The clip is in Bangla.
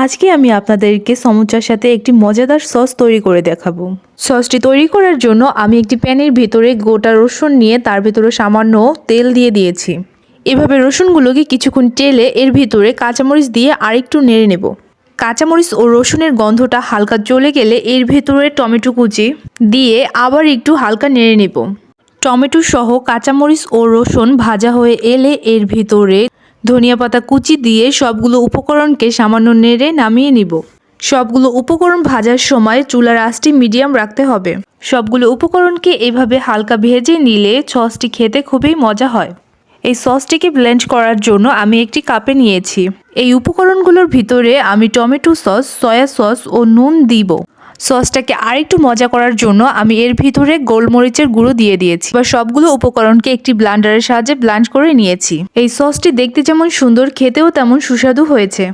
আজকে আমি আপনাদেরকে সমুচার সাথে একটি মজাদার সস তৈরি করে দেখাবো। সসটি তৈরি করার জন্য আমি একটি প্যানের ভিতরে গোটা রসুন নিয়ে তার ভিতরে সামান্য তেল দিয়ে দিয়েছি। এভাবে রসুনগুলোকে কিছুক্ষণ টেলে এর ভিতরে কাঁচামরিচ দিয়ে আরেকটু নেড়ে নেব। কাঁচামরিচ ও রসুনের গন্ধটা হালকা চলে গেলে এর ভেতরে টমেটো কুচি দিয়ে আবার একটু হালকা নেড়ে নেব। টমেটো সহ কাঁচামরিচ ও রসুন ভাজা হয়ে এলে এর ভিতরে ধনিয়া পাতা কুচি দিয়ে সবগুলো উপকরণকে সামান্য নেড়ে নামিয়ে নিব। সবগুলো উপকরণ ভাজার সময় চুলার আঁচটি মিডিয়াম রাখতে হবে। সবগুলো উপকরণকে এভাবে হালকা ভেজে নিলে সসটি খেতে খুবই মজা হয়। এই সসটিকে ব্লেন্ড করার জন্য আমি একটি কাপে নিয়েছি। এই উপকরণগুলোর ভিতরে আমি টমেটো সস, সয়া সস ও নুন দিব। সসটাকে আরেকটু মজা করার জন্য আমি এর ভিতরে গোলমরিচের গুঁড়ো দিয়ে দিয়েছি। এবার সবগুলো উপকরণকে একটি ব্লেন্ডারের সাহায্যে ব্লেন্ড করে নিয়েছি। এই সসটি দেখতে যেমন সুন্দর, খেতেও তেমন সুস্বাদু হয়েছে।